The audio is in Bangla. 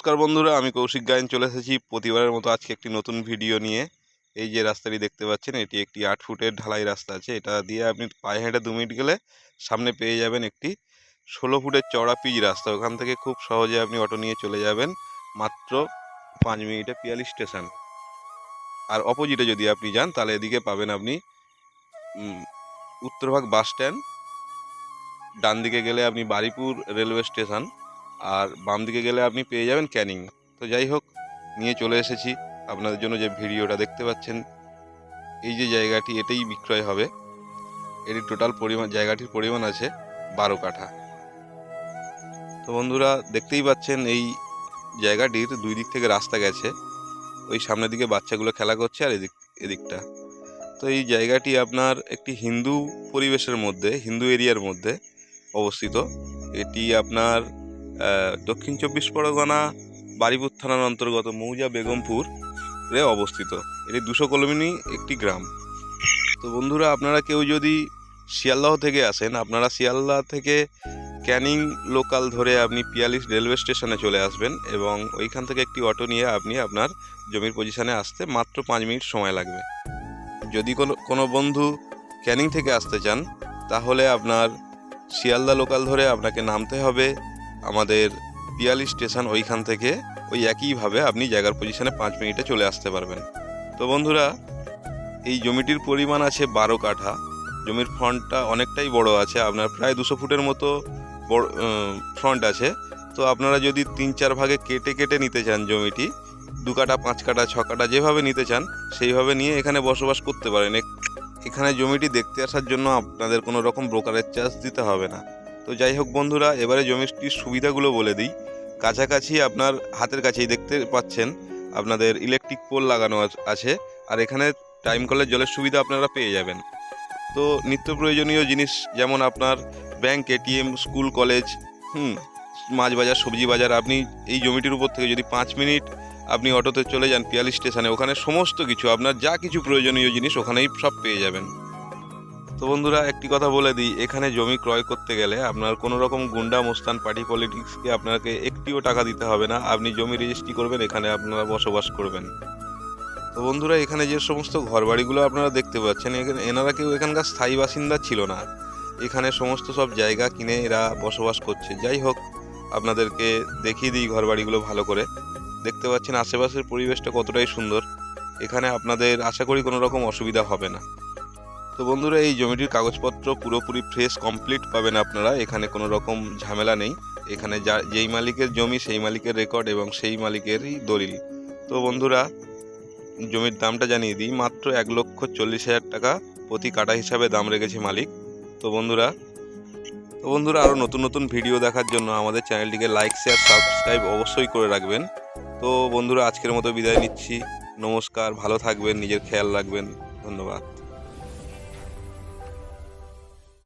নমস্কার বন্ধুরা, আমি কৌশিক গায়েন চলে এসেছি প্রতিবারের মতো আজকে একটি নতুন ভিডিও নিয়ে। এই যে রাস্তাটি দেখতে পাচ্ছেন, এটি একটি 8 ফুটের ঢালাই রাস্তা আছে। এটা দিয়ে আপনি পায়ে হেঁটে 2 মিনিট গেলে সামনে পেয়ে যাবেন একটি 16 ফুটের চওড়া পিচ রাস্তা। ওখান থেকে খুব সহজে আপনি অটো নিয়ে চলে যাবেন মাত্র 5 মিনিটে পিয়ালি স্টেশন। আর অপোজিটে যদি আপনি যান তাহলে এদিকে পাবেন আপনি উত্তরভাগ বাস স্ট্যান্ড, ডান দিকে গেলে আপনি বারুইপুর রেলওয়ে স্টেশন, আর বাম দিকে গেলে আপনি পেয়ে যাবেন ক্যানিং। তো যাই হোক, নিয়ে চলে এসেছি আপনাদের জন্য যে ভিডিওটা দেখতে পাচ্ছেন। এই যে জায়গাটি, এটাই বিক্রয় হবে। এর টোটাল জায়গাটির পরিমাণ আছে 12 কাঠা। তো বন্ধুরা দেখতেই পাচ্ছেন, এই জায়গাটির 2 দিক থেকে রাস্তা গেছে। ওই সামনের দিকে বাচ্চাগুলো খেলা করছে, আর এদিকটা। তো এই জায়গাটি আপনার একটি হিন্দু পরিবেশের মধ্যে, হিন্দু এরিয়ার মধ্যে অবস্থিত। এটি আপনার দক্ষিণ 24 পরগনা বারুইপুর থানার অন্তর্গত মৌজা বেগমপুরে অবস্থিত। এটি 200 কিলোমিটার একটি গ্রাম। তো বন্ধুরা, আপনারা কেউ যদি শিয়ালদহ থেকে আসেন, আপনারা শিয়ালদহ থেকে ক্যানিং লোকাল ধরে আপনি পিয়ালি রেলওয়ে স্টেশনে চলে আসবেন, এবং ওইখান থেকে একটি অটো নিয়ে আপনি আপনার জমির পজিশনে আসতে মাত্র 5 মিনিট সময় লাগবে। যদি কোনো বন্ধু ক্যানিং থেকে আসতে চান, তাহলে আপনার শিয়ালদা লোকাল ধরে আপনাকে নামতে হবে আমাদের পিয়ালি স্টেশন। ওইখান থেকে ওই একইভাবে আপনি জায়গার পজিশনে 5 মিনিটে চলে আসতে পারবেন। তো বন্ধুরা, এই জমিটির পরিমাণ আছে 12 কাঠা। জমির ফ্রন্টটা অনেকটাই বড় আছে, আপনার প্রায় 200 ফুটের মতো বড় ফ্রন্ট আছে। তো আপনারা যদি 3-4 ভাগে কেটে কেটে নিতে চান জমিটি, 2 কাঠা, 5 কাঠা, 6 কাঠা যেভাবে নিতে চান সেইভাবে নিয়ে এখানে বসবাস করতে পারেন। এখানে জমিটি দেখতে আসার জন্য আপনাদের কোনো রকম ব্রোকারেজ চার্জ দিতে হবে না। তো যাই হোক বন্ধুরা, এবারে জমিটির সুবিধাগুলো বলে দিই। কাছাকাছি আপনার হাতের কাছেই দেখতে পাচ্ছেন আপনাদের ইলেকট্রিক পোল লাগানো আছে, আর এখানে টাইম কলের জলের সুবিধা আপনারা পেয়ে যাবেন। তো নিত্য প্রয়োজনীয় জিনিস যেমন আপনার ব্যাংক, এটিএম, স্কুল, কলেজ, মাছ বাজার, সবজি বাজার, আপনি এই জমিটির উপর থেকে যদি 5 মিনিট আপনি অটোতে চলে যান পিয়ালি স্টেশনে, ওখানে সমস্ত কিছু আপনার যা কিছু প্রয়োজনীয় জিনিস ওখানেই সব পেয়ে যাবেন। তো বন্ধুরা, একটি কথা বলে দিই, এখানে জমি ক্রয় করতে গেলে আপনার কোনো রকম গুন্ডা মোস্তান পার্টি পলিটিক্সকে আপনাকে একটিও টাকা দিতে হবে না। আপনি জমি রেজিস্ট্রি করবেন, এখানে আপনারা বসবাস করবেন। তো বন্ধুরা, এখানে যে সমস্ত ঘরবাড়িগুলো আপনারা দেখতে পাচ্ছেন, এনারা কেউ এখানকার স্থায়ী বাসিন্দা ছিল না। এখানে সমস্ত সব জায়গা কিনে এরা বসবাস করছে। যাই হোক, আপনাদেরকে দেখিয়ে দিই ঘরবাড়িগুলো ভালো করে। দেখতে পাচ্ছেন আশেপাশের পরিবেশটা কতটাই সুন্দর। এখানে আপনাদের আশা করি কোনো রকম অসুবিধা হবে না। তো বন্ধুরা, এই জমিটির কাগজপত্র পুরোপুরি ফ্রেশ কমপ্লিট পাবেন আপনারা। এখানে কোনো রকম ঝামেলা নেই। এখানে যেই মালিকের জমি সেই মালিকের রেকর্ড এবং সেই মালিকেরই দলিল। তো বন্ধুরা, জমির দামটা জানিয়ে দিই, মাত্র 1,40,000 টাকা প্রতি কাঠা হিসাবে দাম রেখেছে মালিক। তো বন্ধুরা আরও নতুন নতুন ভিডিও দেখার জন্য আমাদের চ্যানেলটিকে লাইক, শেয়ার, সাবস্ক্রাইব অবশ্যই করে রাখবেন। তো বন্ধুরা, আজকের মতো বিদায় নিচ্ছি। নমস্কার, ভালো থাকবেন, নিজের খেয়াল রাখবেন। ধন্যবাদ।